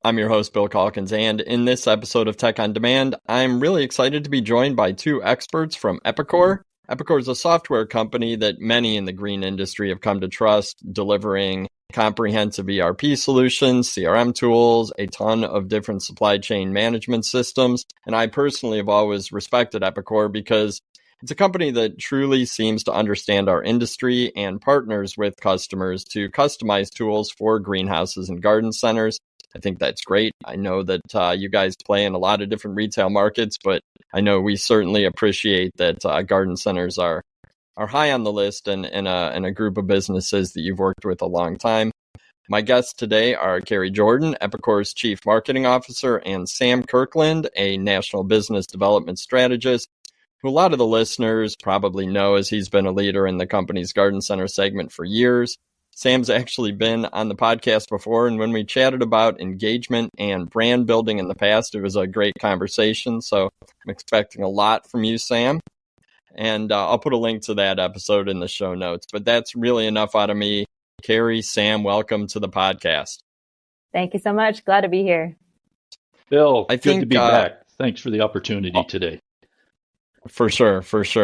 I'm your host, Bill Calkins, and in this episode of Tech on Demand, I'm really excited to be joined by two experts from Epicor. Epicor is a software company that many in the green industry have come to trust, delivering comprehensive ERP solutions, CRM tools, a ton of different supply chain management systems. And I personally have always respected Epicor because it's a company that truly seems to understand our industry and partners with customers to customize tools for greenhouses and garden centers. I think that's great. I know that you guys play in a lot of different retail markets, but I know we certainly appreciate that garden centers are high on the list and a group of businesses that you've worked with a long time. My guests today are Kerrie Jordan, Epicor's Chief Marketing Officer, and Sam Kirkland, a National Business Development Strategist, who a lot of the listeners probably know as he's been a leader in the company's garden center segment for years. Sam's actually been on the podcast before, and when we chatted about engagement and brand building in the past, it was a great conversation. So I'm expecting a lot from you, Sam. And I'll put a link to that episode in the show notes. But that's really enough out of me. Kerrie, Sam, welcome to the podcast. Thank you so much. Glad to be here. Bill, good to be back. Thanks for the opportunity today. For sure.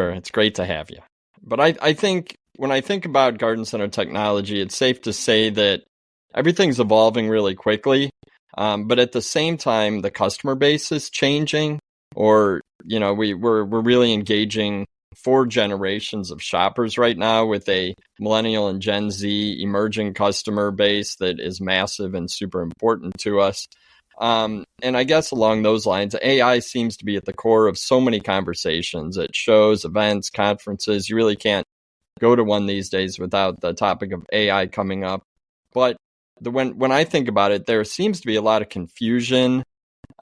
It's great to have you. But I think when I think about garden center technology, it's safe to say that everything's evolving really quickly. But at the same time, the customer base is changing, or, you know, we're really engaging 4 generations of shoppers right now with a millennial and Gen Z emerging customer base that is massive and super important to us. And I guess along those lines, AI seems to be at the core of so many conversations at shows, events, conferences. You really can't go to one these days without the topic of AI coming up. But when I think about it, there seems to be a lot of confusion,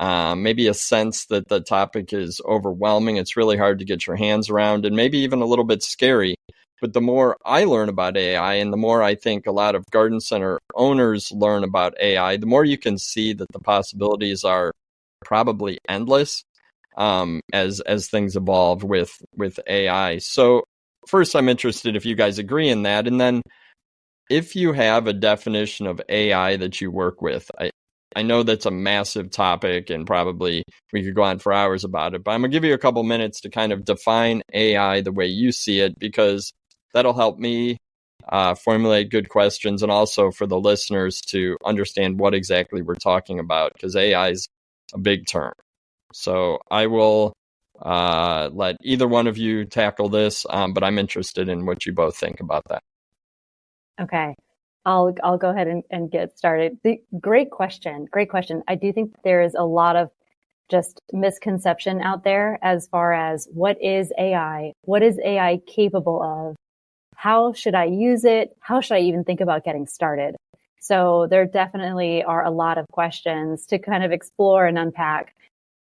maybe a sense that the topic is overwhelming. It's really hard to get your hands around and maybe even a little bit scary. But the more I learn about AI and the more I think a lot of garden center owners learn about AI, the more you can see that the possibilities are probably endless as things evolve with AI. So first, I'm interested if you guys agree in that. And then if you have a definition of AI that you work with, I know that's a massive topic and probably we could go on for hours about it, but I'm going to give you a couple minutes to kind of define AI the way you see it, because that'll help me formulate good questions and also for the listeners to understand what exactly we're talking about, because AI is a big term. So I will let either one of you tackle this, but I'm interested in what you both think about that. Okay. I'll go ahead and get started. Great question. I do think there is a lot of just misconception out there as far as what is AI? What is AI capable of? How should I use it? How should I even think about getting started? So there definitely are a lot of questions to kind of explore and unpack.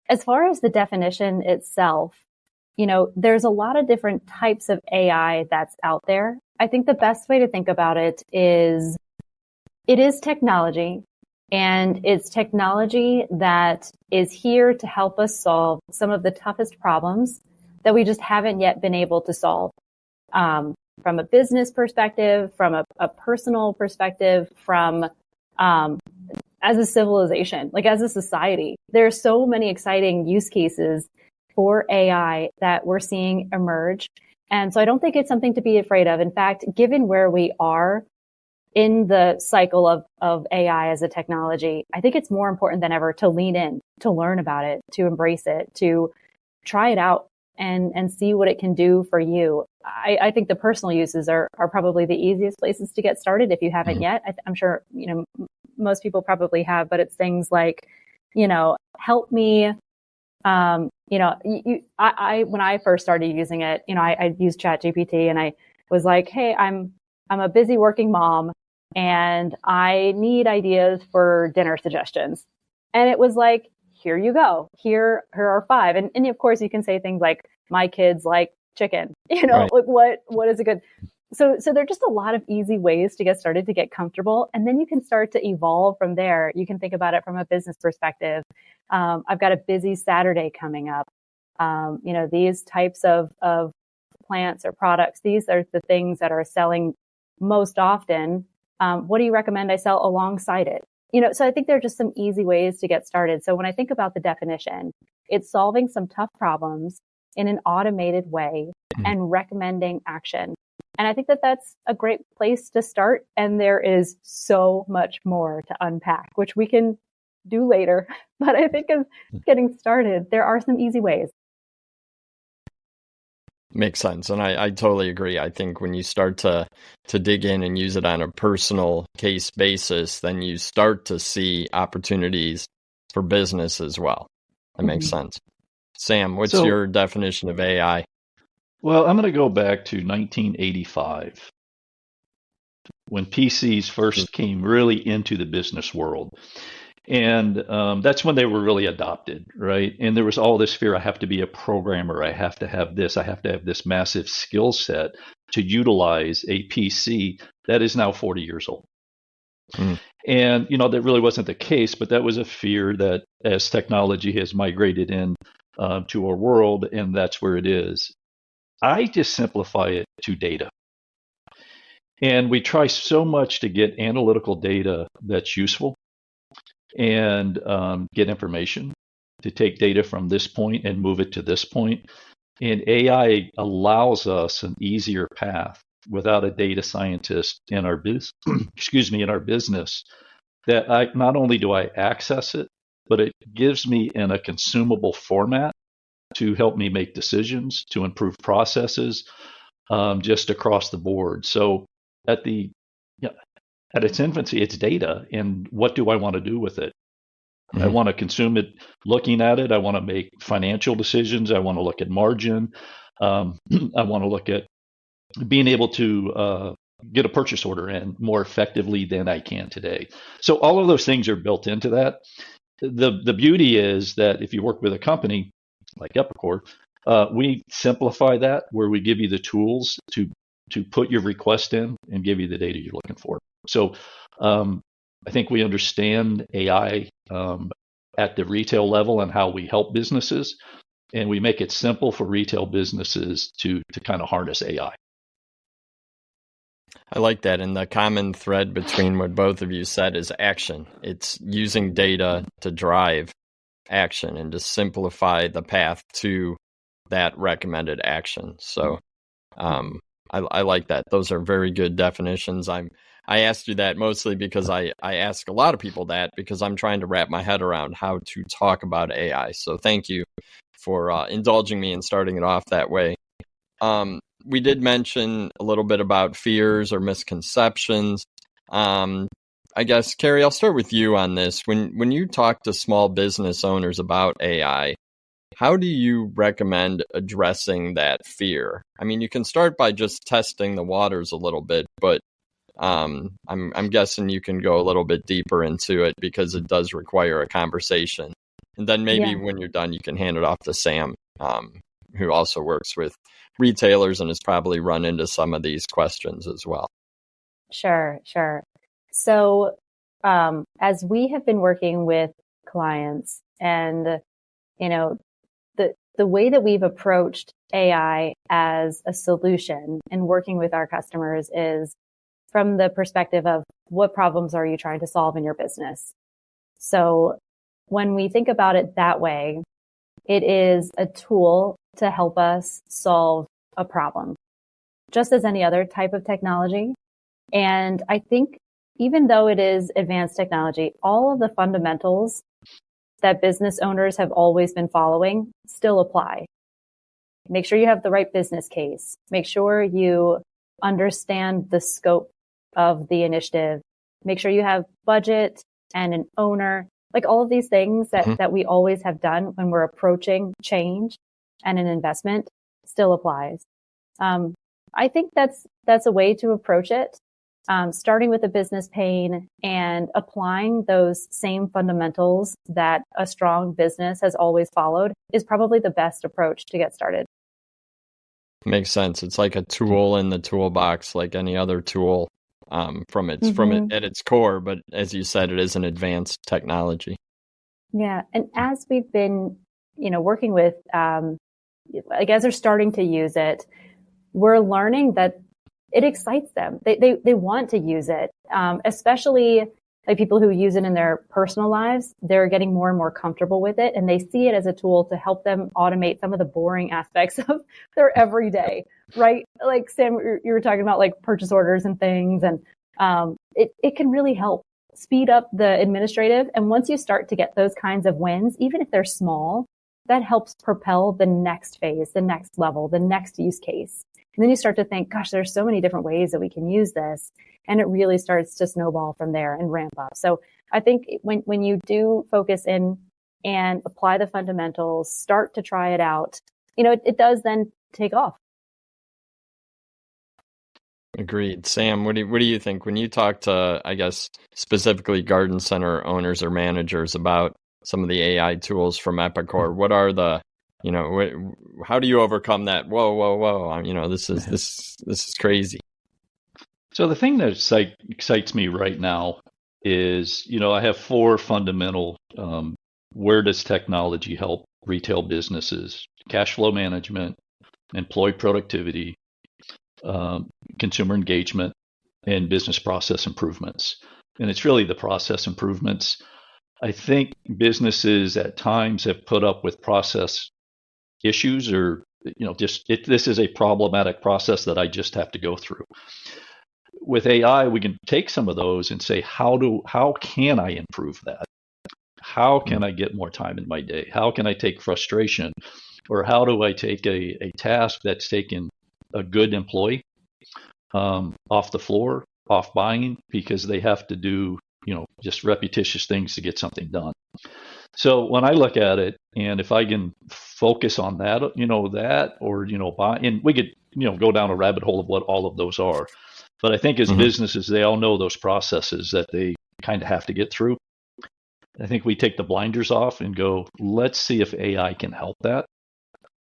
As far as the definition itself, you know, there's a lot of different types of AI that's out there. I think the best way to think about it is technology, and it's technology that is here to help us solve some of the toughest problems that we just haven't yet been able to solve. From a business perspective, from a personal perspective, from as a civilization, like as a society. There are so many exciting use cases for AI that we're seeing emerge. And so I don't think it's something to be afraid of. In fact, given where we are in the cycle of AI as a technology, I think it's more important than ever to lean in, to learn about it, to embrace it, to try it out and see what it can do for you. I think the personal uses are probably the easiest places to get started if you haven't yet. I'm sure, you know, most people probably have, but it's things like, you know, help me. You know, I when I first started using it, you know, I used ChatGPT and I was like, hey, I'm a busy working mom and I need ideas for dinner suggestions. And it was like, here you go. Here are 5. And of course you can say things like, my kids like chicken, you know, right. Like what is a good, so there are just a lot of easy ways to get started, to get comfortable. And then you can start to evolve from there. You can think about it from a business perspective. I've got a busy Saturday coming up. You know, these types of plants or products, these are the things that are selling most often. What do you recommend I sell alongside it? So I think there are just some easy ways to get started. So when I think about the definition, it's solving some tough problems in an automated way and recommending action. And I think that that's a great place to start. And there is so much more to unpack, which we can do later. But I think of getting started, there are some easy ways. Makes sense. And I totally agree. I think when you start to dig in and use it on a personal case basis, then you start to see opportunities for business as well. That makes sense. Sam, what's your definition of AI? Well, I'm going to go back to 1985 when PCs first came really into the business world. And that's when they were really adopted, right? And there was all this fear, I have to be a programmer, I have to have this massive skill set to utilize a PC that is now 40 years old. And, that really wasn't the case, but that was a fear that as technology has migrated in to our world, and that's where it is. I just simplify it to data. And we try so much to get analytical data that's useful and get information to take data from this point and move it to this point. And AI allows us an easier path without a data scientist in our in our business, that not only do I access it, but it gives me in a consumable format to help me make decisions, to improve processes, just across the board. So at its infancy, it's data. And what do I want to do with it? I want to consume it looking at it. I want to make financial decisions. I want to look at margin. I want to look at being able to get a purchase order in more effectively than I can today. So all of those things are built into that. The beauty is that if you work with a company like Epicor, we simplify that where we give you the tools to put your request in and give you the data you're looking for. So I think we understand AI at the retail level and how we help businesses, and we make it simple for retail businesses to kind of harness AI. I like that. And the common thread between what both of you said is action. It's using data to drive action and to simplify the path to that recommended action. So I like that. Those are very good definitions. I asked you that mostly because I ask a lot of people that because I'm trying to wrap my head around how to talk about AI. So thank you for indulging me and starting it off that way. We did mention a little bit about fears or misconceptions. I guess, Kerrie, I'll start with you on this. When you talk to small business owners about AI, how do you recommend addressing that fear? I mean, you can start by just testing the waters a little bit, but I'm guessing you can go a little bit deeper into it because it does require a conversation. And then maybe when you're done, you can hand it off to Sam, who also works with retailers and has probably run into some of these questions as well. Sure. So as we have been working with clients and, the way that we've approached AI as a solution and working with our customers is from the perspective of what problems are you trying to solve in your business? So when we think about it that way, it is a tool to help us solve a problem, just as any other type of technology. And I think even though it is advanced technology, all of the fundamentals that business owners have always been following still apply. Make sure you have the right business case. Make sure you understand the scope of the initiative. Make sure you have budget and an owner, like all of these things that we always have done when we're approaching change and an investment still applies. I think that's a way to approach it. Starting with a business pain and applying those same fundamentals that a strong business has always followed is probably the best approach to get started. Makes sense. It's like a tool in the toolbox, like any other tool from it at its core. But as you said, it is an advanced technology. Yeah, and as we've been, working with, as they're starting to use it, we're learning that it excites them. They want to use it, especially like people who use it in their personal lives, they're getting more and more comfortable with it, and they see it as a tool to help them automate some of the boring aspects of their everyday, right? Like Sam, you were talking about like purchase orders and things, and it can really help speed up the administrative. And once you start to get those kinds of wins, even if they're small, that helps propel the next phase, the next level, the next use case. And then you start to think, gosh, there's so many different ways that we can use this. And it really starts to snowball from there and ramp up. So I think when you do focus in and apply the fundamentals, start to try it out, it does then take off. Agreed. Sam, what do you think when you talk to, I guess, specifically garden center owners or managers about some of the AI tools from Epicor? What are the, how do you overcome that? Whoa! This is crazy. So the thing that excites me right now is, I have 4 fundamental. Where does technology help retail businesses? Cash flow management, employee productivity, consumer engagement, and business process improvements. And it's really the process improvements. I think businesses at times have put up with process issues, or this is a problematic process that I just have to go through. With AI, we can take some of those and say, how can I improve that? How can I get more time in my day? How can I take frustration, or how do I take a task that's taken a good employee off the floor, off buying, because they have to do just repetitious things to get something done. So when I look at it, and if I can focus on that, buy, and we could go down a rabbit hole of what all of those are. But I think as businesses, they all know those processes that they kind of have to get through. I think we take the blinders off and go, let's see if AI can help that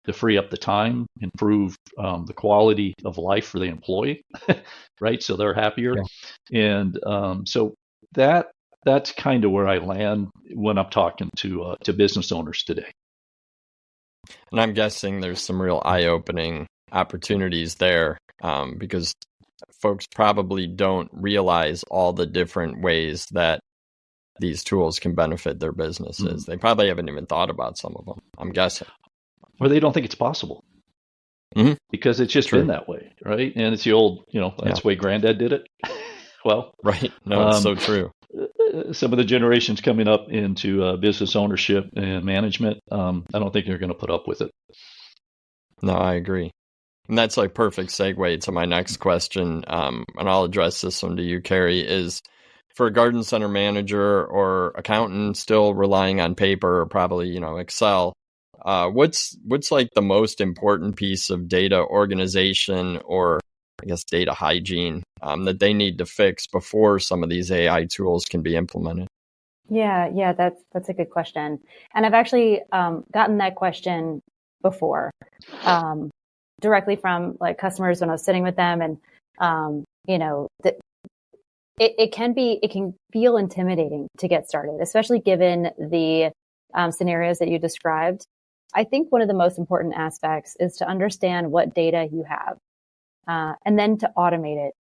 to free up the time, improve the quality of life for the employee, right? So they're happier. Yeah. And so that's kind of where I land when I'm talking to business owners today. And I'm guessing there's some real eye-opening opportunities there because folks probably don't realize all the different ways that these tools can benefit their businesses. They probably haven't even thought about some of them, I'm guessing. Or they don't think it's possible because it's just been that way, right? And it's the old, that's the way Granddad did it. Well, right. No, it's so true. Some of the generations coming up into business ownership and management, I don't think they're going to put up with it. No, I agree. And that's like perfect segue to my next question. And I'll address this one to you, Kerrie, is for a garden center manager or accountant still relying on paper or probably, Excel, what's like the most important piece of data organization or I guess data hygiene that they need to fix before some of these AI tools can be implemented? Yeah, that's a good question. And I've actually gotten that question before, directly from like customers when I was sitting with them, and it can feel intimidating to get started, especially given the scenarios that you described. I think one of the most important aspects is to understand what data you have, and then to automate it,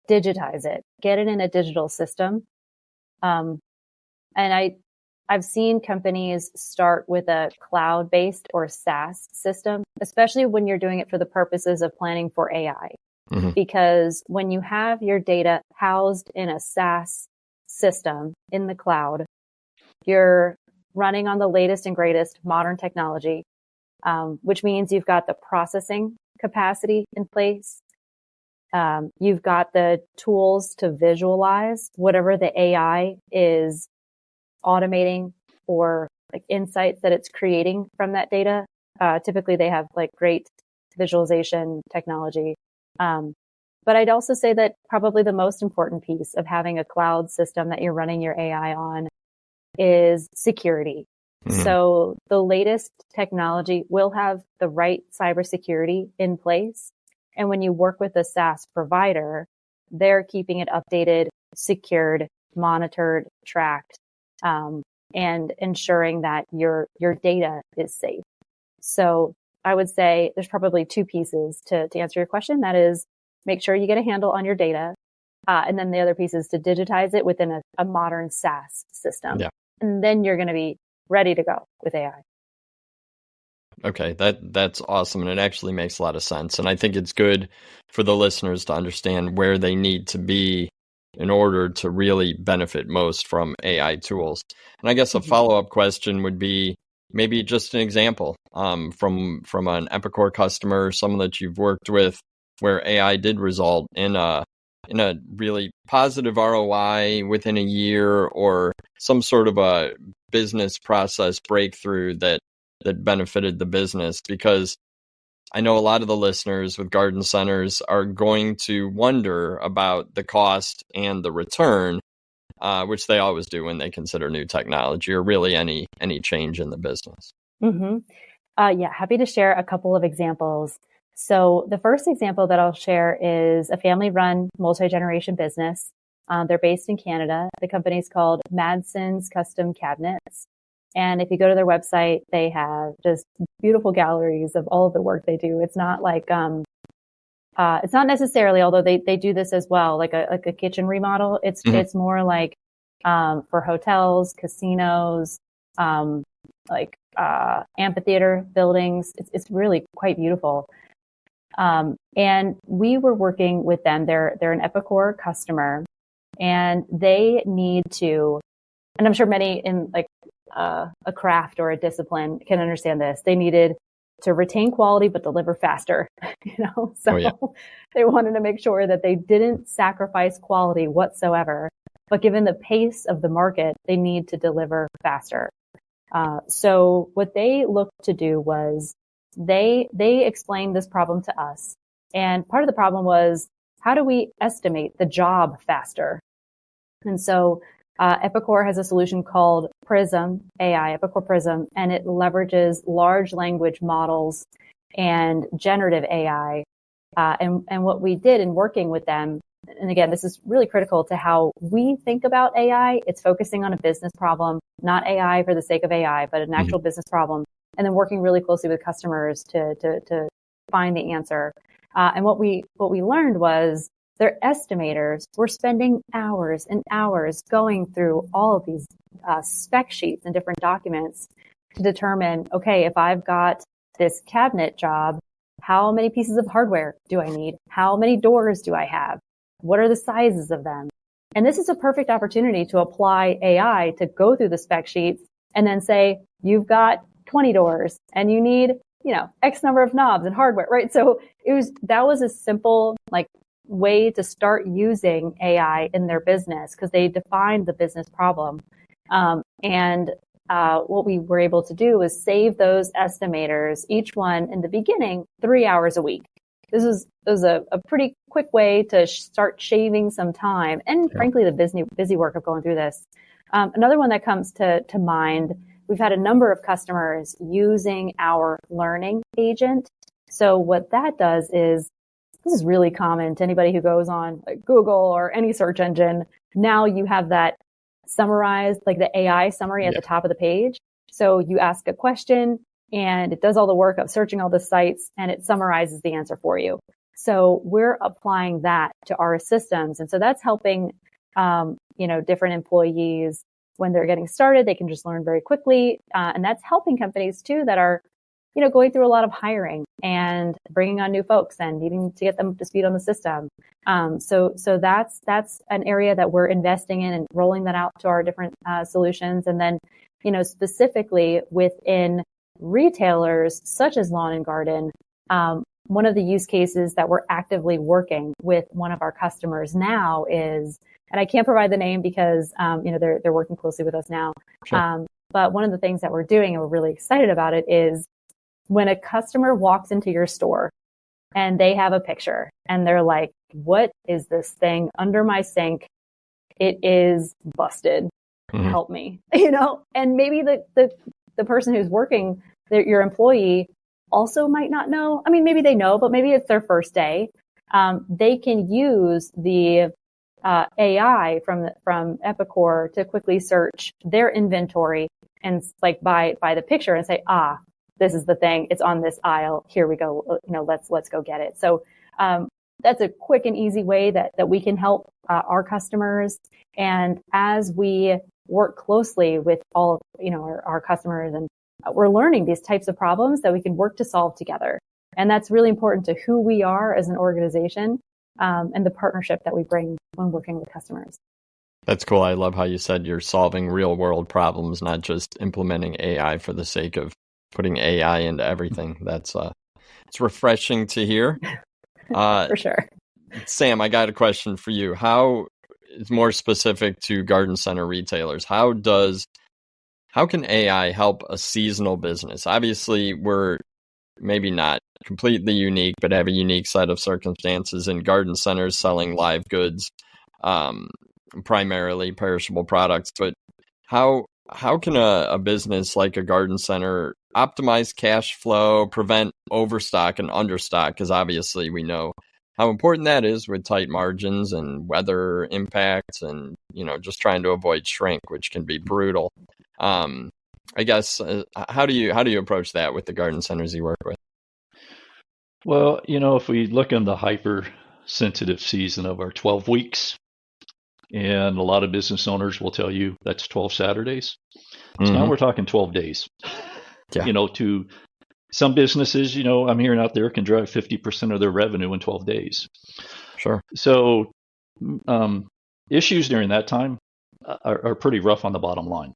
digitize it, get it in a digital system. And I've seen companies start with a cloud-based or SaaS system, especially when you're doing it for the purposes of planning for AI. Because when you have your data housed in a SaaS system in the cloud, you're running on the latest and greatest modern technology, which means you've got the processing capacity in place. You've got the tools to visualize whatever the AI is automating or like insights that it's creating from that data. Typically they have like great visualization technology. But I'd also say that probably the most important piece of having a cloud system that you're running your AI on is security. So the latest technology will have the right cybersecurity in place. And when you work with a SaaS provider, they're keeping it updated, secured, monitored, tracked, and ensuring that your data is safe. So I would say there's probably 2 pieces to answer your question. That is, make sure you get a handle on your data And then the other piece is to digitize it within a modern SaaS system. Yeah. And then you're going to be ready to go with AI. Okay, that's awesome, and it actually makes a lot of sense. And I think it's good for the listeners to understand where they need to be in order to really benefit most from AI tools. And I guess a follow-up question would be maybe just an example from an Epicor customer, someone that you've worked with, where AI did result in a really positive ROI within a year, or some sort of a business process breakthrough that benefited the business. Because I know a lot of the listeners with garden centers are going to wonder about the cost and the return, which they always do when they consider new technology or really any change in the business. Mm-hmm. Yeah, happy to share a couple of examples. So the first example that I'll share is a family-run multi-generation business. They're based in Canada. The company's called Madson's Custom Cabinets. And if you go to their website, they have just beautiful galleries of all of the work they do. It's not like, it's not necessarily, although they do this as well, like a kitchen remodel. It's more like, for hotels, casinos, amphitheater buildings. It's really quite beautiful. And we were working with them. They're an Epicor customer, and they need to, and I'm sure many in a craft or a discipline can understand this. They needed to retain quality, but deliver faster, So they wanted to make sure that they didn't sacrifice quality whatsoever, but given the pace of the market, they need to deliver faster. So what they looked to do was they explained this problem to us. And part of the problem was, how do we estimate the job faster? And so Epicor has a solution called Prism AI, Epicor Prism, and it leverages large language models and generative AI. And what we did in working with them, and again, this is really critical to how we think about AI. It's focusing on a business problem, not AI for the sake of AI, but an actual business problem, and then working really closely with customers to find the answer. And what we learned was their estimators were spending hours and hours going through all of these spec sheets and different documents to determine, okay, if I've got this cabinet job, how many pieces of hardware do I need? How many doors do I have? What are the sizes of them? And this is a perfect opportunity to apply AI to go through the spec sheets and then say, you've got 20 doors and you need, X number of knobs and hardware, right? So that was a simple, way to start using AI in their business, because they defined the business problem. And what we were able to do was save those estimators, each one in the beginning, 3 hours a week. This was a pretty quick way to start shaving some time and frankly, the busy work of going through this. Another one that comes to mind, we've had a number of customers using our learning agent. So what that does is, this is really common to anybody who goes on Google or any search engine. Now you have that summarized, the AI summary at the top of the page. So you ask a question and it does all the work of searching all the sites and it summarizes the answer for you. So we're applying that to our systems. And so that's helping, different employees when they're getting started. They can just learn very quickly. And that's helping companies too that are going through a lot of hiring and bringing on new folks and needing to get them up to speed on the system. So that's an area that we're investing in and rolling that out to our different solutions. And then, specifically within retailers such as lawn and garden, one of the use cases that we're actively working with one of our customers now is, and I can't provide the name because, they're working closely with us now. Sure. But one of the things that we're doing, and we're really excited about it, is when a customer walks into your store and they have a picture and they're like, what is this thing under my sink? It is busted. Help me, and maybe the person who's working, your employee, also might not know. I mean, maybe they know, but maybe it's their first day. They can use the AI from Epicor to quickly search their inventory and by the picture and say, this is the thing. It's on this aisle. Here we go. Let's go get it. So that's a quick and easy way that we can help our customers. And as we work closely with all of, our customers, and we're learning these types of problems that we can work to solve together. And that's really important to who we are as an organization, and the partnership that we bring when working with customers. That's cool. I love how you said you're solving real world problems, not just implementing AI for the sake of putting AI into everything. That's it's refreshing to hear. For sure. Sam, I got a question for you. How it's more specific to garden center retailers. How can AI help a seasonal business? Obviously, we're maybe not completely unique, but have a unique set of circumstances in garden centers selling live goods, primarily perishable products. But how can a business like a garden center optimize cash flow, prevent overstock and understock? Because obviously we know how important that is with tight margins and weather impacts, and just trying to avoid shrink, which can be brutal. I guess how do you approach that with the garden centers you work with? Well, if we look in the hypersensitive season of our 12 weeks, and a lot of business owners will tell you that's 12 Saturdays. So now we're talking 12 days. Yeah. To some businesses, I'm hearing out there can drive 50% of their revenue in 12 days. Sure. So issues during that time are pretty rough on the bottom line.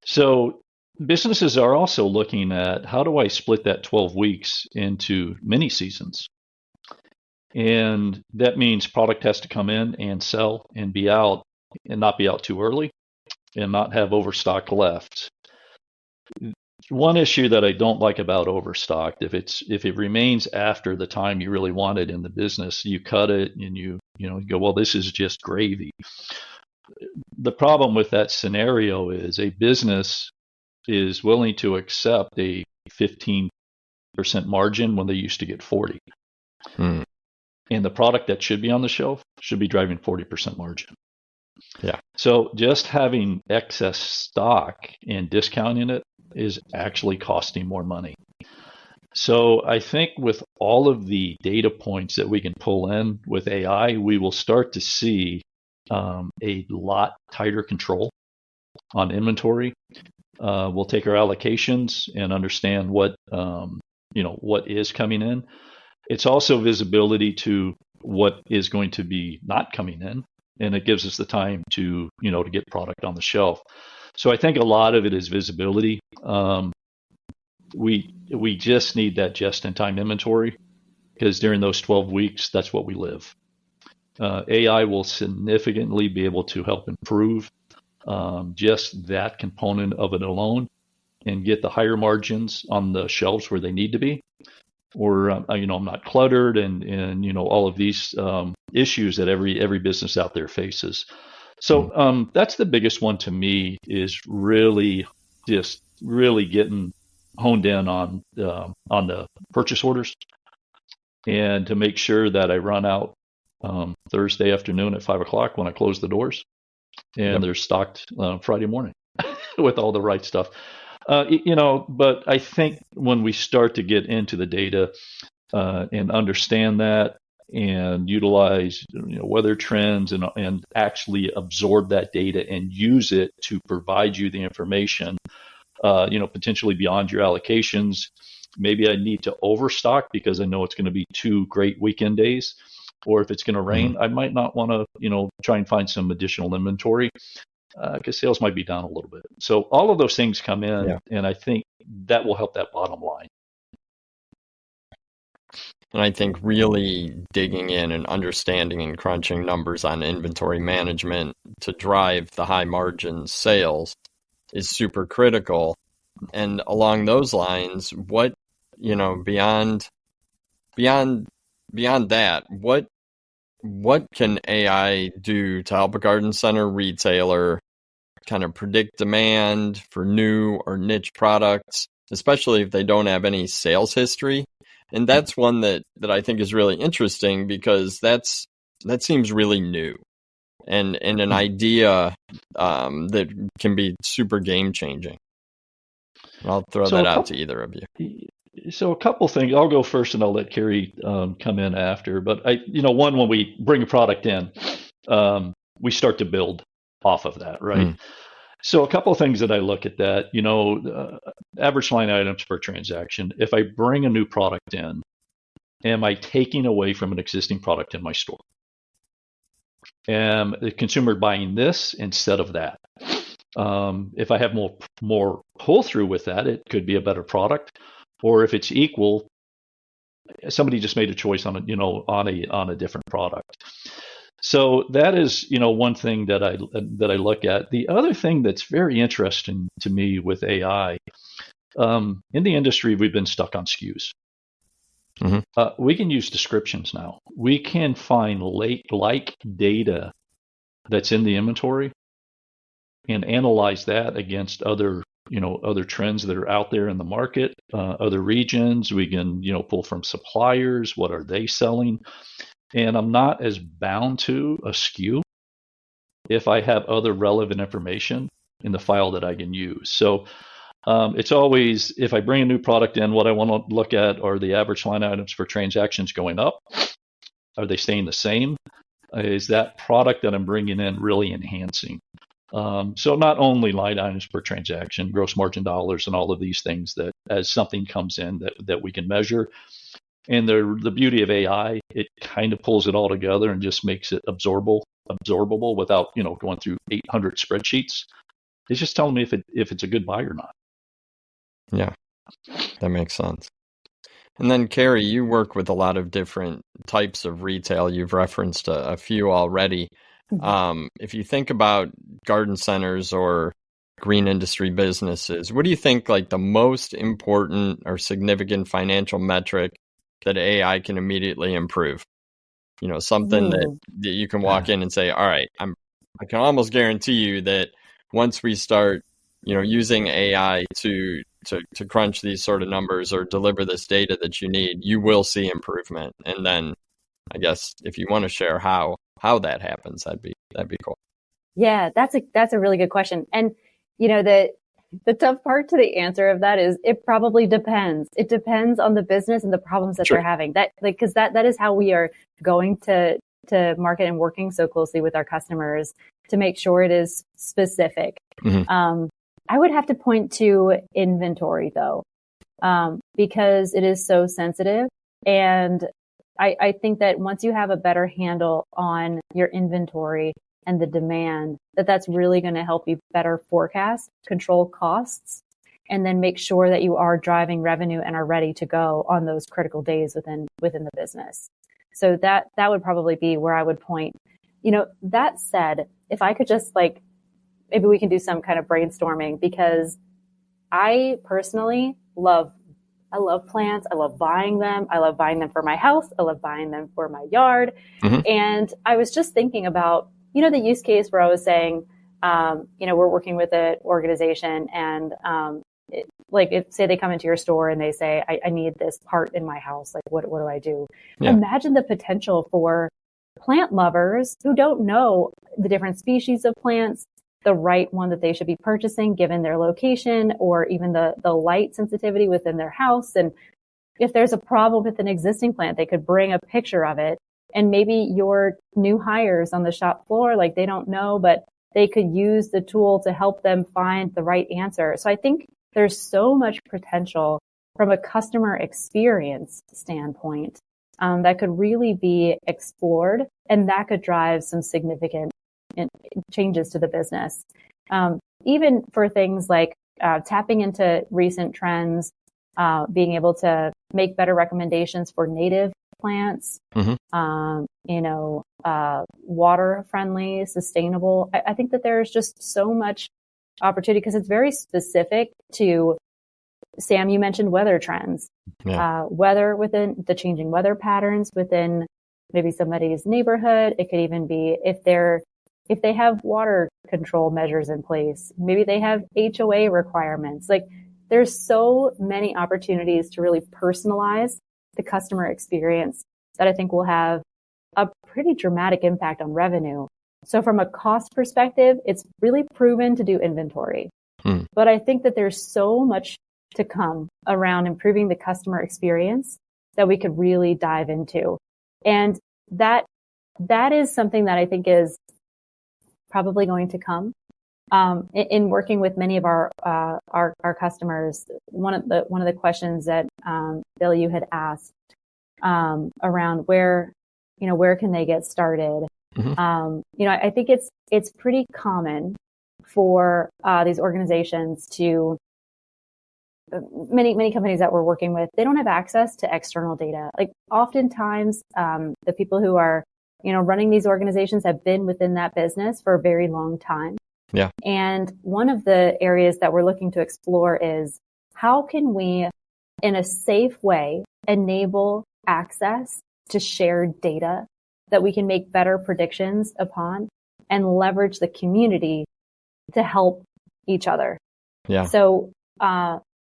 So businesses are also looking at, how do I split that 12 weeks into mini seasons? And that means product has to come in and sell and be out, and not be out too early and not have overstock left. One issue that I don't like about overstock, if it remains after the time you really want it in the business, you cut it and you go, well, this is just gravy. The problem with that scenario is a business is willing to accept a 15% margin when they used to get 40. And the product that should be on the shelf should be driving 40% margin. Yeah. So just having excess stock and discounting it is actually costing more money. So I think with all of the data points that we can pull in with AI, we will start to see a lot tighter control on inventory. We'll take our allocations and understand what is coming in. It's also visibility to what is going to be not coming in, and it gives us the time to get product on the shelf. So I think a lot of it is visibility. We just need that just-in-time inventory, because during those 12 weeks, that's what we live. AI will significantly be able to help improve just that component of it alone, and get the higher margins on the shelves where they need to be. Or I'm not cluttered, and all of these issues that every business out there faces. So that's the biggest one to me, is really getting honed in on the purchase orders, and to make sure that I run out Thursday afternoon at 5:00 when I close the doors, and they're stocked Friday morning with all the right stuff. But I think when we start to get into the data and understand that, and utilize weather trends, and actually absorb that data and use it to provide you the information, potentially beyond your allocations. Maybe I need to overstock because I know it's going to be 2 great weekend days, or if it's going to rain, I might not want to try and find some additional inventory, because sales might be down a little bit. So all of those things come in, and I think that will help that bottom line. And I think really digging in and understanding and crunching numbers on inventory management to drive the high margin sales is super critical. And along those lines, what, beyond that, what can AI do to help a garden center retailer kind of predict demand for new or niche products, especially if they don't have any sales history? And that's one that I think is really interesting, because that seems really new and an idea that can be super game changing. I'll throw that out to either of you. So a couple things. I'll go first, and I'll let Kerrie come in after. But when we bring a product in, we start to build off of that, right? So a couple of things that I look at that, average line items per transaction. If I bring a new product in, am I taking away from an existing product in my store? Am the consumer buying this instead of that? If I have more pull through with that, it could be a better product. Or if it's equal, somebody just made a choice on a different product. So that is, one thing that I look at. The other thing that's very interesting to me with AI, in the industry, we've been stuck on SKUs. We can use descriptions now. We can find like data that's in the inventory and analyze that against other trends that are out there in the market, other regions. We can, pull from suppliers. What are they selling? And I'm not as bound to a SKU if I have other relevant information in the file that I can use. So it's always, if I bring a new product in, what I want to look at are the average line items for transactions going up. Are they staying the same? Is that product that I'm bringing in really enhancing? So not only line items per transaction, gross margin dollars, and all of these things that as something comes in that we can measure. And the beauty of AI, it kind of pulls it all together and just makes it absorbable without going through 800 spreadsheets. It's just telling me if it's a good buy or not. Yeah, that makes sense. And then, Kerrie, you work with a lot of different types of retail. You've referenced a few already. If you think about garden centers or green industry businesses, what do you think like the most important or significant financial metric that AI can immediately improve? Something that you can walk in and say, all right, I can almost guarantee you that once we start, using AI to crunch these sort of numbers or deliver this data that you need, you will see improvement. And then I guess if you want to share how that happens, that'd be cool. Yeah, that's a really good question. And the tough part to the answer of that is it probably depends. It depends on the business and the problems that they're having. Because that is how we are going to market and working so closely with our customers to make sure it is specific. I would have to point to inventory though, because it is so sensitive. And I think that once you have a better handle on your inventory and the demand, that's really going to help you better forecast, control costs, and then make sure that you are driving revenue and are ready to go on those critical days within the business. So that would probably be where I would point. That said, if I could just maybe we can do some kind of brainstorming, because I personally love plants. I love buying them. I love buying them for my house. I love buying them for my yard. And I was just thinking about, the use case where I was saying, we're working with an organization and, say they come into your store and they say, I need this part in my house. What do I do? Yeah. Imagine the potential for plant lovers who don't know the different species of plants, the right one that they should be purchasing given their location or even the light sensitivity within their house. And if there's a problem with an existing plant, they could bring a picture of it. And maybe your new hires on the shop floor, they don't know, but they could use the tool to help them find the right answer. So I think there's so much potential from a customer experience standpoint that could really be explored, and that could drive some significant changes to the business. Even for things like tapping into recent trends, being able to make better recommendations for native plants, water friendly, sustainable. I think that there's just so much opportunity because it's very specific to, Sam, you mentioned weather trends, weather within the changing weather patterns within maybe somebody's neighborhood. It could even be if they have water control measures in place, maybe they have HOA requirements. There's so many opportunities to really personalize the customer experience that I think will have a pretty dramatic impact on revenue. So from a cost perspective, it's really proven to do inventory. But I think that there's so much to come around improving the customer experience that we could really dive into. And that that is something that I think is probably going to come. In working with many of our customers, one of the questions that Bill, you had asked around where can they get started? Mm-hmm. I think it's pretty common for these organizations to many companies that we're working with, they don't have access to external data. Like oftentimes, the people who are running these organizations have been within that business for a very long time. Yeah. And one of the areas that we're looking to explore is how can we, in a safe way, enable access to shared data that we can make better predictions upon and leverage the community to help each other. Yeah. So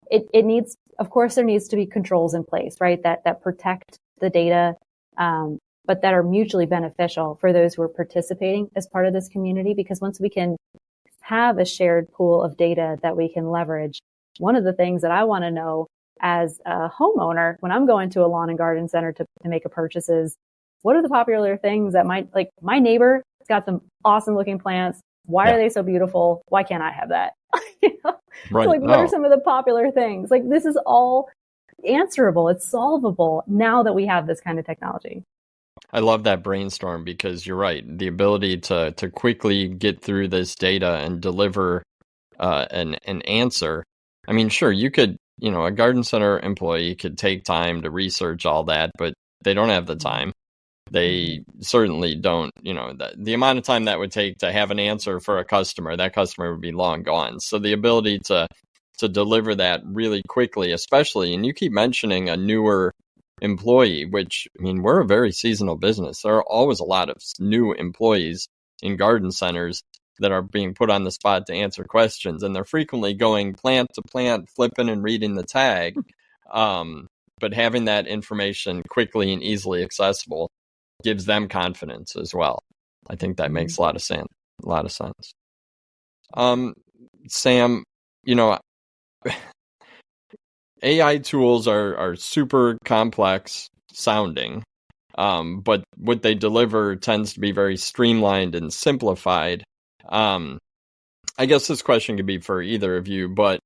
it needs, of course, there needs to be controls in place, right? That protect the data, but that are mutually beneficial for those who are participating as part of this community. Because once we can have a shared pool of data that we can leverage, one of the things that I want to know as a homeowner when I'm going to a lawn and garden center to make a purchase is, what are the popular things that my neighbor has got some awesome looking plants. Why are they so beautiful? Why can't I have that? Right. So what are some of the popular things? Like, this is all answerable. It's solvable now that we have this kind of technology. I love that brainstorm because you're right. The ability to quickly get through this data and deliver an answer. I mean, sure, you could, a garden center employee could take time to research all that, but they don't have the time. They certainly don't, the amount of time that would take to have an answer for a customer, that customer would be long gone. So the ability to deliver that really quickly, especially, and you keep mentioning a newer employee, which, I mean, we're a very seasonal business. There are always a lot of new employees in garden centers that are being put on the spot to answer questions, and they're frequently going plant to plant, flipping and reading the tag. But having that information quickly and easily accessible gives them confidence as well. I think that makes a lot of sense. Sam, AI tools are super complex sounding, but what they deliver tends to be very streamlined and simplified. I guess this question could be for either of you, but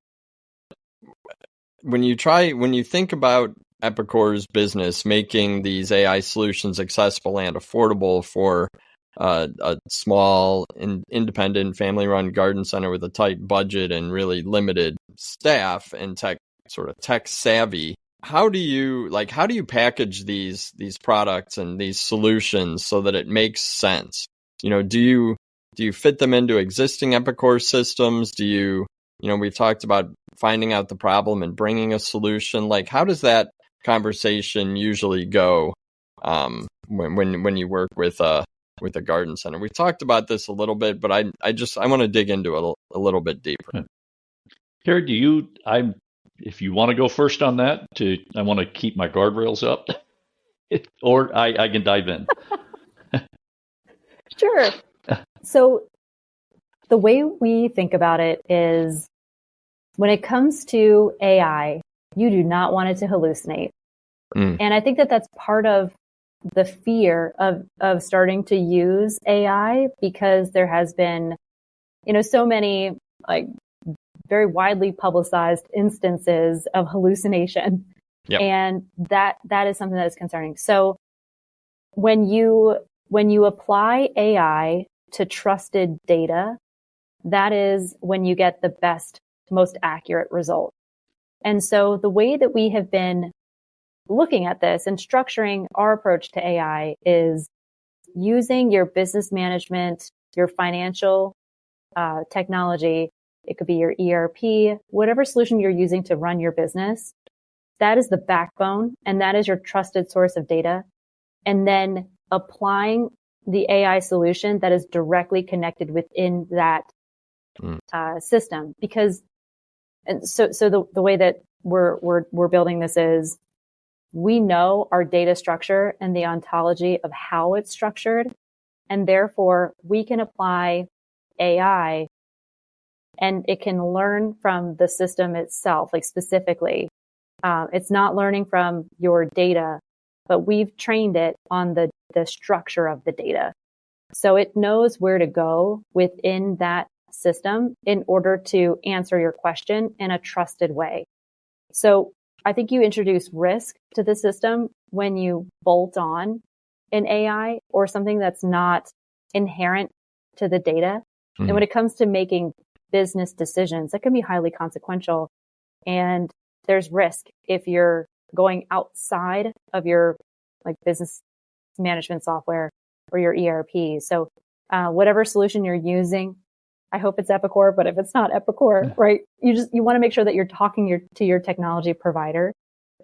when you think about Epicor's business making these AI solutions accessible and affordable for a small, independent, family-run garden center with a tight budget and really limited staff and tech savvy, how do you package these products and these solutions so that it makes sense? Do you fit them into existing Epicor systems? Do you we've talked about finding out the problem and bringing a solution. Like, how does that conversation usually go when you work with a garden center? We've talked about this a little bit, but I want to dig into it a little bit deeper. Kerrie, if you want to go first on that, I want to keep my guardrails up, or I can dive in. Sure. So the way we think about it is, when it comes to AI, you do not want it to hallucinate. And I think that that's part of the fear of starting to use AI, because there has been, so many very widely publicized instances of hallucination. Yep. And that is something that is concerning. So when you apply AI to trusted data, that is when you get the best, most accurate result. And so the way that we have been looking at this and structuring our approach to AI is using your business management, your financial technology. It could be your ERP, whatever solution you're using to run your business. That is the backbone, and that is your trusted source of data. And then applying the AI solution that is directly connected within that system. Because, and so the way that we're building this is, we know our data structure and the ontology of how it's structured, and therefore we can apply AI and it can learn from the system itself, like specifically. It's not learning from your data but we've trained it on the structure of the data. So it knows where to go within that system in order to answer your question in a trusted way. So I think you introduce risk to the system when you bolt on an AI or something that's not inherent to the data. And when it comes to making business decisions, that can be highly consequential. And there's risk if you're going outside of your like business management software or your ERP. So whatever solution you're using, I hope it's Epicor, but if it's not Epicor, right, you want to make sure that you're talking to your technology provider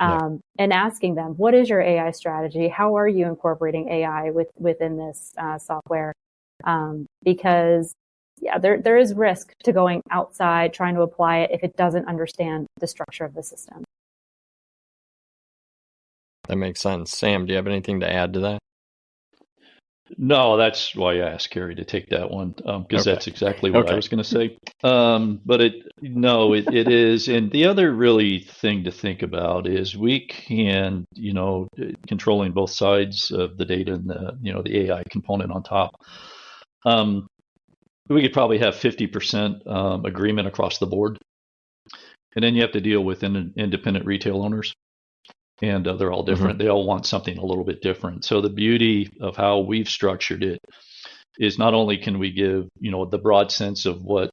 and asking them, what is your AI strategy? How are you incorporating AI within this software? Because there is risk to going outside, trying to apply it if it doesn't understand the structure of the system. That makes sense. Sam, do you have anything to add to that? No, that's why I asked Kerrie to take that one, because that's exactly what I was going to say. But it is. And the other really thing to think about is we can, controlling both sides of the data and the AI component on top. We could probably have 50% agreement across the board. And then you have to deal with independent retail owners. And they're all different. They all want something a little bit different. So the beauty of how we've structured it is not only can we give, the broad sense of what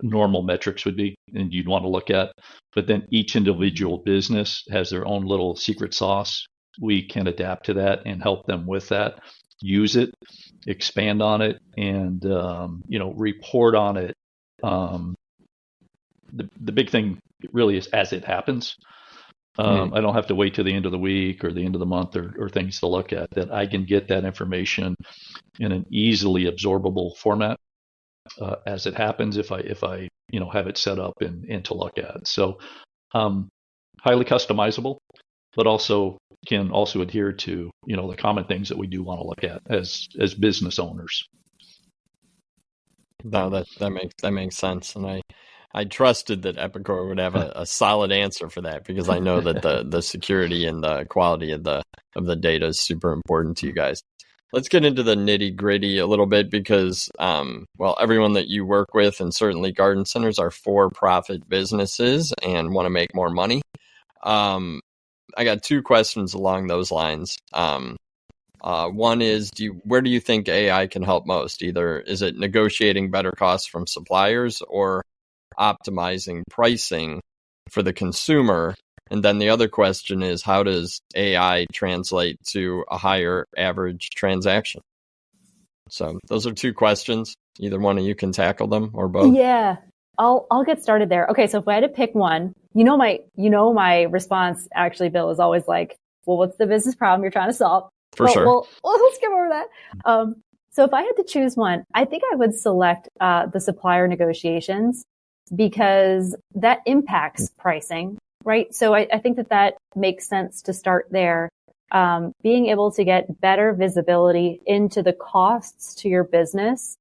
normal metrics would be and you'd want to look at, but then each individual business has their own little secret sauce. We can adapt to that and help them with that, use it, expand on it, and, report on it. The big thing really is as it happens. I don't have to wait till the end of the week or the end of the month or things to look at, that I can get that information in an easily absorbable format as it happens if I have it set up and to look at. So highly customizable, but also can also adhere to the common things that we do want to look at as business owners. No, that makes sense, and I trusted that Epicor would have a solid answer for that, because I know that the security and the quality of the data is super important to you guys. Let's get into the nitty gritty a little bit, because everyone that you work with, and certainly garden centers, are for-profit businesses and want to make more money. I got two questions along those lines. One is, where do you think AI can help most? Either is it negotiating better costs from suppliers or optimizing pricing for the consumer? And then the other question is, how does AI translate to a higher average transaction? So those are two questions. Either one of you can tackle them, or both. Yeah, I'll get started there. Okay, so if I had to pick one, my response actually, Bill, is always like, well, what's the business problem you're trying to solve? Sure. Well, let's skip over that. So if I had to choose one, I think I would select the supplier negotiations, because that impacts pricing, right? So I think that makes sense to start there. Being able to get better visibility into the costs to your business,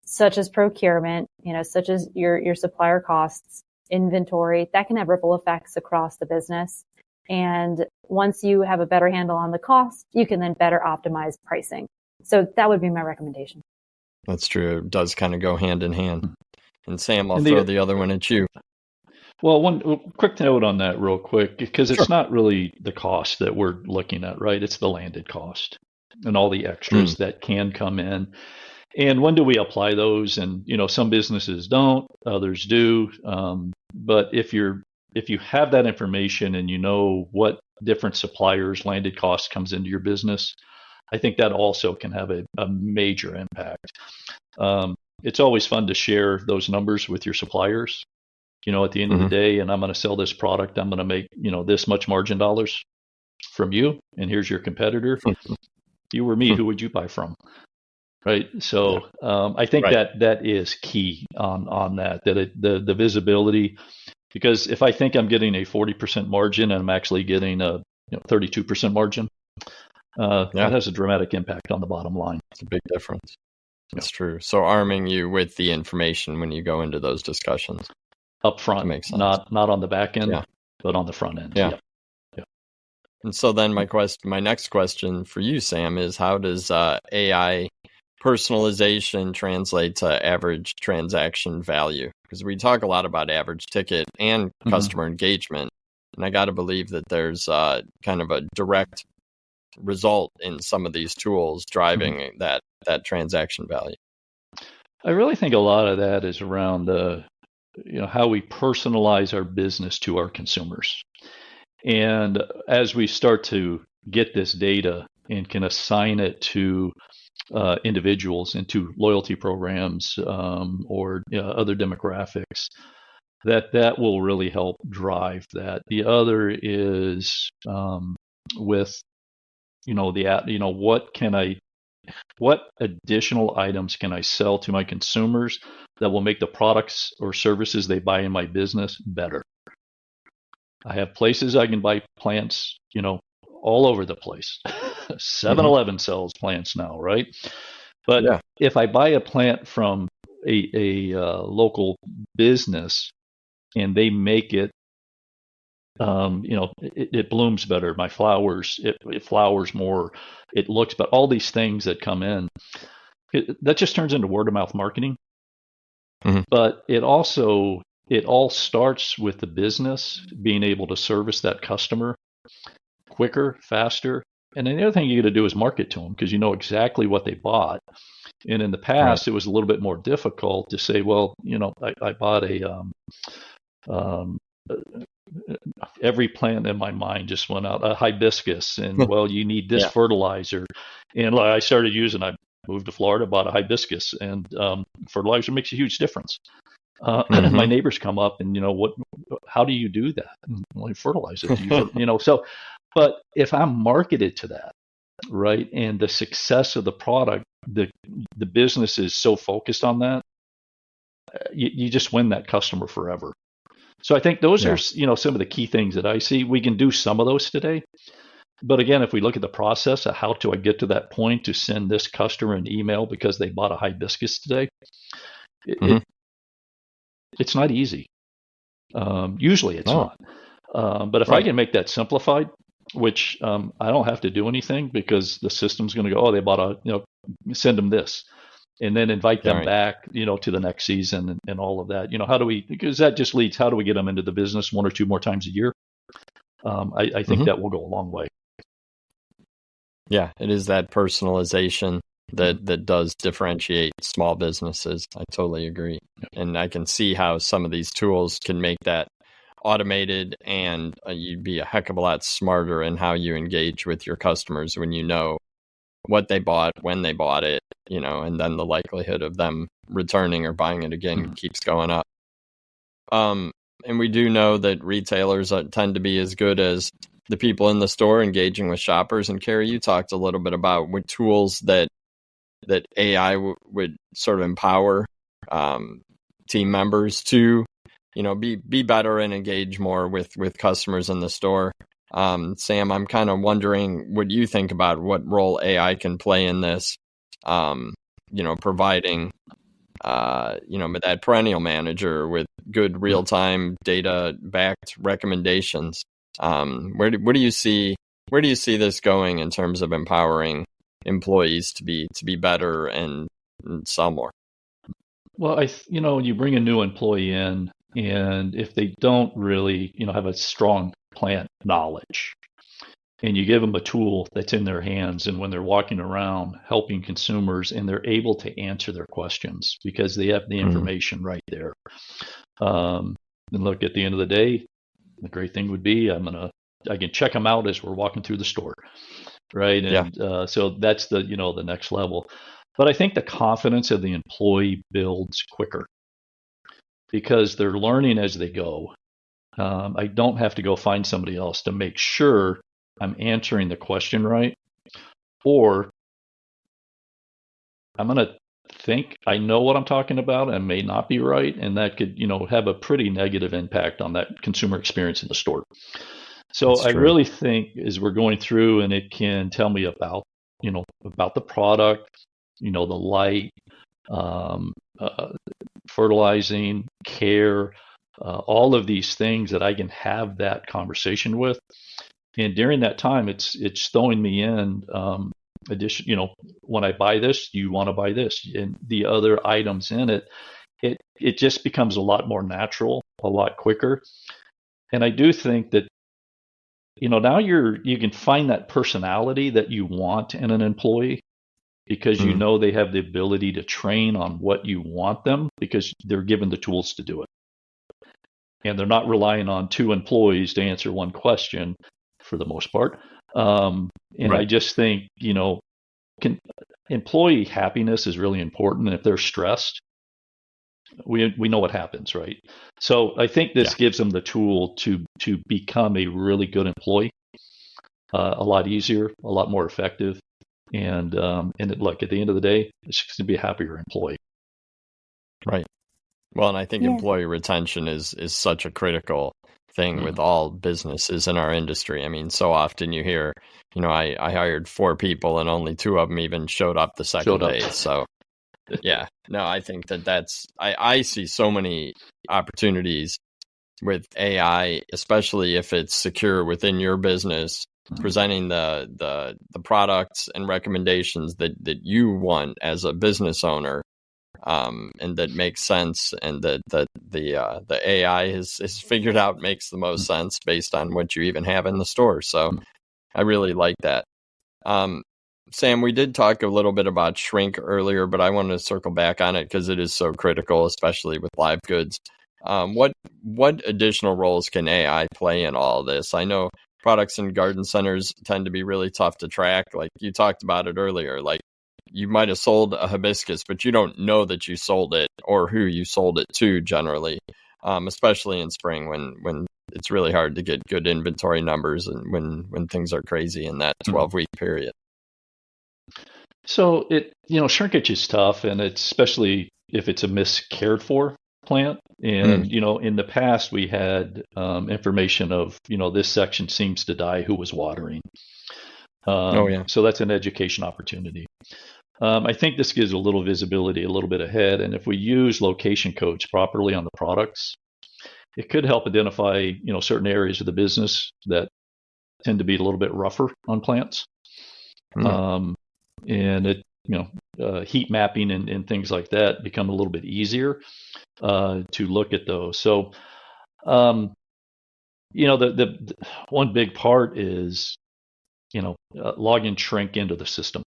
such as procurement, such as your supplier costs, inventory, that can have ripple effects across the business. And once you have a better handle on the cost, you can then better optimize pricing. So that would be my recommendation. That's true. It does kind of go hand in hand. And Sam, I'll throw the other one at you. Well, one quick note on that real quick, because it's not really the cost that we're looking at, right? It's the landed cost and all the extras that can come in. And when do we apply those? And, some businesses don't, others do. But if you have that information and you know what different suppliers' landed cost comes into your business, I think that also can have a major impact. It's always fun to share those numbers with your suppliers. At the end of the day, and I'm going to sell this product, I'm going to make, this much margin dollars from you. And here's your competitor. If you were me, who would you buy from? Right. So I think that is key on that the visibility, because if I think I'm getting a 40% margin and I'm actually getting a 32% margin, that has a dramatic impact on the bottom line. It's a big difference. That's true. So arming you with the information when you go into those discussions. Up front, makes sense. Not on the back end, but on the front end. Yeah. And so then my next question for you, Sam, is how does AI personalization translate to average transaction value? Because we talk a lot about average ticket and customer engagement, and I got to believe that there's kind of a direct result in some of these tools driving that transaction value. I really think a lot of that is around how we personalize our business to our consumers. And as we start to get this data and can assign it to individuals into loyalty programs or other demographics, that will really help drive that. The other is with what additional items can I sell to my consumers that will make the products or services they buy in my business better? I have places I can buy plants, all over the place. 7-Eleven sells plants now, right? But if I buy a plant from a local business and they make it, it blooms better. My flowers, it flowers more. It looks better. All these things that come in, that just turns into word of mouth marketing. But it all starts with the business being able to service that customer quicker, faster. And then the other thing you got to do is market to them because you know exactly what they bought. And in the past, it was a little bit more difficult to say, well, I bought every plant in my mind just went out, a hibiscus, and well, you need this fertilizer. And I started using, I moved to Florida, bought a hibiscus, and fertilizer makes a huge difference. My neighbors come up and, how do you do that? Well, I fertilize it. So, but if I'm marketed to that, right, and the success of the product, the business is so focused on that, you just win that customer forever. So I think those are, some of the key things that I see. We can do some of those today. But again, if we look at the process of how do I get to that point to send this customer an email because they bought a hibiscus today, it's not easy. Usually it's not. But if I can make that simplified, which I don't have to do anything because the system's going to go, they bought send them this. And then invite them back, to the next season and all of that. Because that just leads, how do we get them into the business 1 or 2 more times a year? I think that will go a long way. Yeah, it is that personalization that does differentiate small businesses. I totally agree. And I can see how some of these tools can make that automated, and you'd be a heck of a lot smarter in how you engage with your customers when you know what they bought, when they bought it, and then the likelihood of them returning or buying it again keeps going up. And we do know that retailers tend to be as good as the people in the store engaging with shoppers. And Kerrie, you talked a little bit about what tools that AI would sort of empower team members to, be better and engage more with customers in the store. Sam, I'm kind of wondering what you think about what role AI can play in this, providing, that perennial manager with good real-time data-backed recommendations. Where do you see this going in terms of empowering employees to be better and sell more? Well, you bring a new employee in, and if they don't really, have a strong plant knowledge, and you give them a tool that's in their hands, and when they're walking around helping consumers and they're able to answer their questions because they have the information right there. And look, at the end of the day, the great thing would be I can check them out as we're walking through the store, right? And so that's the next level. But I think the confidence of the employee builds quicker because they're learning as they go. I don't have to go find somebody else to make sure I'm answering the question right, or I'm going to think I know what I'm talking about and may not be right, and that could have a pretty negative impact on that consumer experience in the store. So I really think as we're going through, and it can tell me about the product, the light, fertilizing, care, all of these things that I can have that conversation with. And during that time, it's throwing me in addition. When I buy this, you want to buy this, and the other items in it. It just becomes a lot more natural, a lot quicker. And I do think that now you can find that personality that you want in an employee, because they have the ability to train on what you want them, because they're given the tools to do it. And they're not relying on two employees to answer one question for the most part. And Right. I just think, employee happiness is really important. And if they're stressed, we know what happens, right? So I think this gives them the tool to become a really good employee, a lot easier, a lot more effective. And look, at the end of the day, it's just going to be a happier employee. Right. Well, and I think employee retention is such a critical thing with all businesses in our industry. I mean, so often you hear, I hired 4 people and only 2 of them even showed up the second day. So, no, I think I see so many opportunities with AI, especially if it's secure within your business, presenting the products and recommendations that you want as a business owner. And that makes sense, and that the AI has figured out makes the most sense based on what you even have in the store. So I really like that. Sam, we did talk a little bit about shrink earlier, but I wanted to circle back on it because it is so critical, especially with live goods. What additional roles can AI play in all this? I know products in garden centers tend to be really tough to track. Like you talked about it earlier, like you might have sold a hibiscus, but you don't know that you sold it or who you sold it to generally, especially in spring when it's really hard to get good inventory numbers and when things are crazy in that 12-week period. So shrinkage is tough, and it's especially if it's a miscared for plant. And, in the past we had information of, this section seems to die, who was watering. So that's an education opportunity. I think this gives a little visibility, a little bit ahead. And if we use location codes properly on the products, it could help identify, certain areas of the business that tend to be a little bit rougher on plants. And it, heat mapping and things like that become a little bit easier to look at those. So, the one big part is, log and shrink into the system.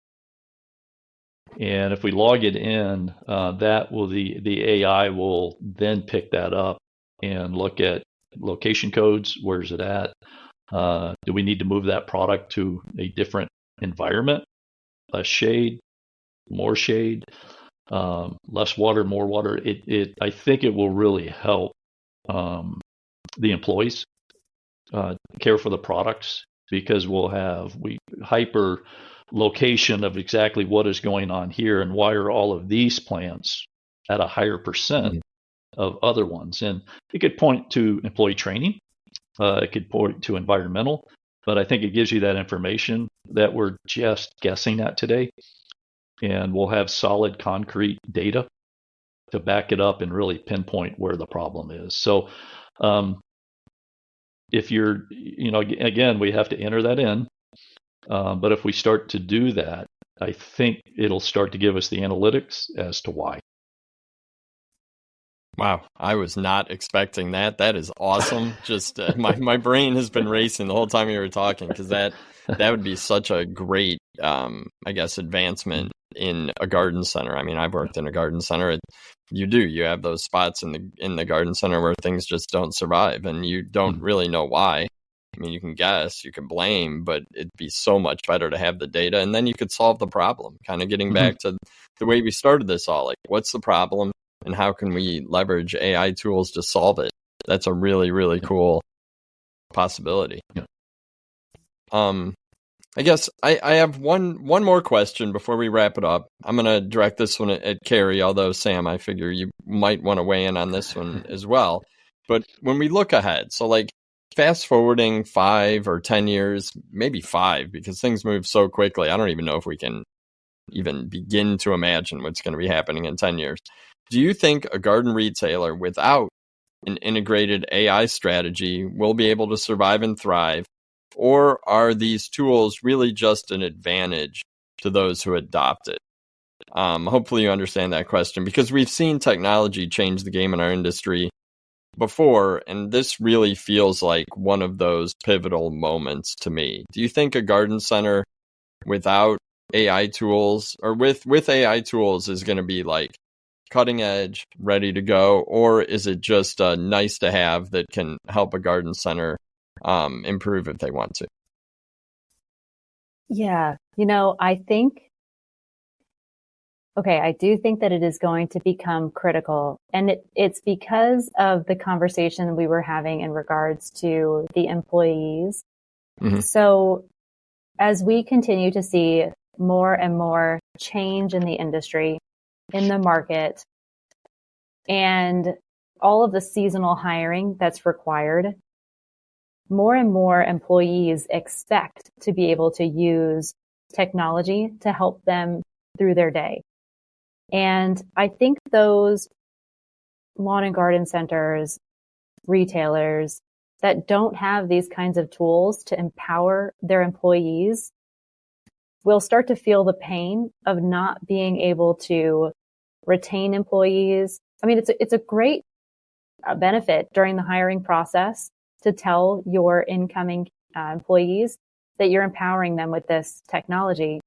And if we log it in, that will the AI will then pick that up and look at location codes. Where's it at? Do we need to move that product to a different environment? Less shade, more shade, less water, more water. I think it will really help the employees care for the products, because we'll have hyper location of exactly what is going on here and why are all of these plants at a higher percent of other ones. And it could point to employee training, it could point to environmental, but I think it gives you that information that we're just guessing at today, and we'll have solid concrete data to back it up and really pinpoint where the problem is. So if you're, again, we have to enter that in. But if we start to do that, I think it'll start to give us the analytics as to why. Wow, I was not expecting that. That is awesome. Just my brain has been racing the whole time you were talking, because that would be such a great, advancement in a garden center. I mean, I've worked in a garden center. You have those spots in the garden center where things just don't survive, and you don't really know why. I mean, you can guess, you can blame, but it'd be so much better to have the data, and then you could solve the problem. Kind of getting back to the way we started this all, like, what's the problem and how can we leverage AI tools to solve it? That's a really, really cool possibility. I guess I have one more question before we wrap it up. I'm going to direct this one at Kerrie, although Sam, I figure you might want to weigh in on this one as well. But when we look ahead, so like, fast forwarding 5 or 10 years, maybe 5, because things move so quickly. I don't even know if we can even begin to imagine what's going to be happening in 10 years. Do you think a garden retailer without an integrated AI strategy will be able to survive and thrive? or are these tools really just an advantage to those who adopt it? Hopefully you understand that question, because we've seen technology change the game in our industry before, and this really feels like one of those pivotal moments to me. Do you think a garden center without AI tools, or with AI tools, is going to be like cutting edge, ready to go, or is it just nice to have that can help a garden center improve if they want to? Yeah, I do think that it is going to become critical. And it's because of the conversation we were having in regards to the employees. Mm-hmm. So as we continue to see more and more change in the industry, in the market, and all of the seasonal hiring that's required, more and more employees expect to be able to use technology to help them through their day. And I think those lawn and garden centers, retailers that don't have these kinds of tools to empower their employees will start to feel the pain of not being able to retain employees. I mean, it's a great benefit during the hiring process to tell your incoming employees that you're empowering them with this technology,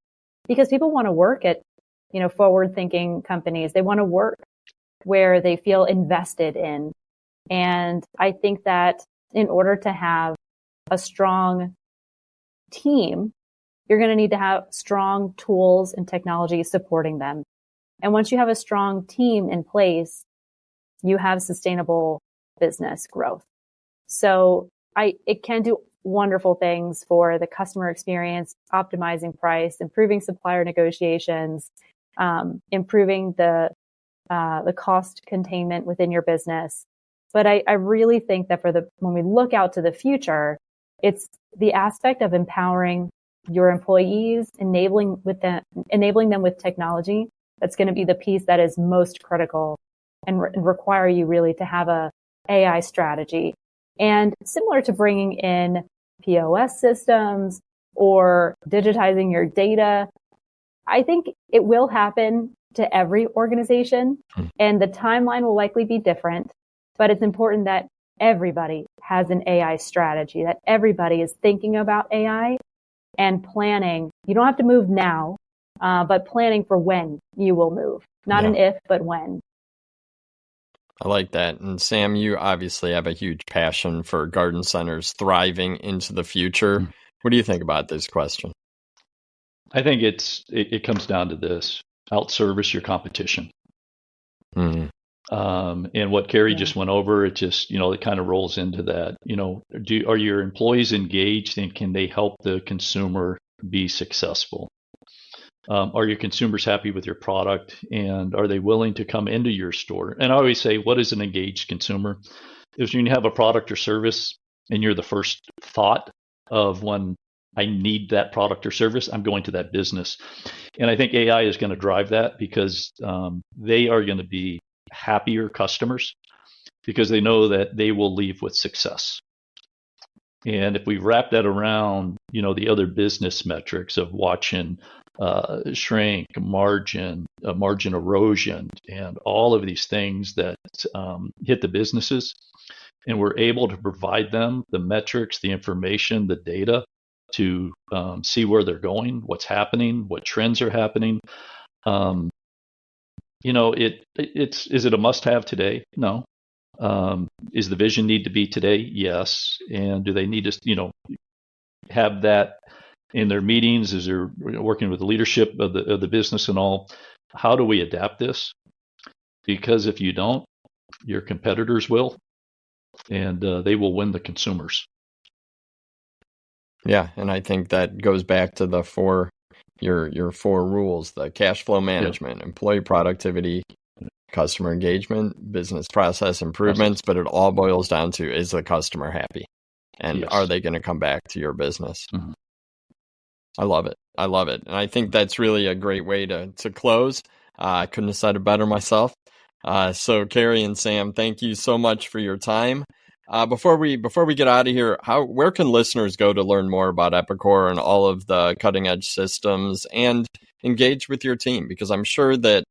because people want to work at forward-thinking companies. They want to work where they feel invested in. And I think that in order to have a strong team, you're going to need to have strong tools and technology supporting them. And once you have a strong team in place, you have sustainable business growth. So it can do wonderful things for the customer experience, optimizing price, improving supplier negotiations, improving the cost containment within your business. But I really think that when we look out to the future, it's the aspect of empowering your employees, enabling them with technology that's going to be the piece that is most critical and require you really to have a AI strategy. And similar to bringing in POS systems or digitizing your data, I think it will happen to every organization, and the timeline will likely be different, but it's important that everybody has an AI strategy, that everybody is thinking about AI and planning. You don't have to move now, but planning for when you will move. Not an if, but when. I like that. And Sam, you obviously have a huge passion for garden centers thriving into the future. What do you think about this question? I think it comes down to this: outservice your competition. And what Kerrie just went over, it just it kind of rolls into that. Are your employees engaged, and can they help the consumer be successful? Are your consumers happy with your product, and are they willing to come into your store? And I always say, what is an engaged consumer? Is when you have a product or service and you're the first thought of when I need that product or service, I'm going to that business. And I think AI is going to drive that, because they are going to be happier customers because they know that they will leave with success. And if we wrap that around, the other business metrics of watching shrink, margin erosion, and all of these things that hit the businesses, and we're able to provide them the metrics, the information, the data to see where they're going, what's happening, what trends are happening. Is it a must-have today? No. Is the vision need to be today? Yes. And do they need to, have that in their meetings as they're working with the leadership of the business and all? How do we adapt this? Because if you don't, your competitors will, and they will win the consumers. Yeah, and I think that goes back to your four rules: the cash flow management, employee productivity, customer engagement, business process improvements. But it all boils down to, is the customer happy? And are they going to come back to your business? Mm-hmm. I love it. And I think that's really a great way to close. I couldn't have said it better myself. So Kerrie and Sam, thank you so much for your time. Before we get out of here, where can listeners go to learn more about Epicor and all of the cutting edge systems and engage with your team? Because I'm sure that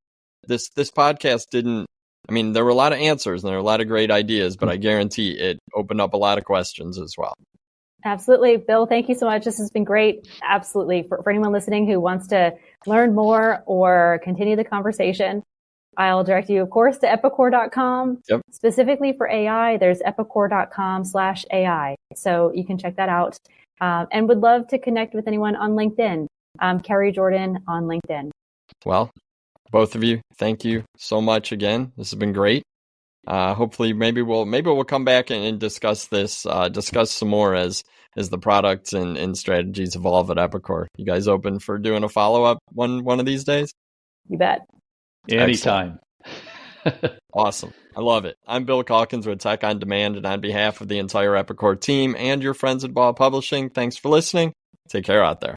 this podcast didn't. I mean, there were a lot of answers and there were a lot of great ideas, but I guarantee it opened up a lot of questions as well. Absolutely. Bill, thank you so much. This has been great. Absolutely. For anyone listening who wants to learn more or continue the conversation, I'll direct you, of course, to epicor.com. Yep. Specifically for AI, there's epicor.com/AI. So you can check that out. And would love to connect with anyone on LinkedIn. Kerrie Jordan on LinkedIn. Well, both of you, thank you so much again. This has been great. Hopefully, maybe we'll come back and discuss this, discuss some more as the products and strategies evolve at Epicor. You guys open for doing a follow-up one of these days? You bet. Anytime. Awesome. I love it. I'm Bill Calkins with Tech on Demand, and on behalf of the entire Epicor team and your friends at Ball Publishing, thanks for listening. Take care out there.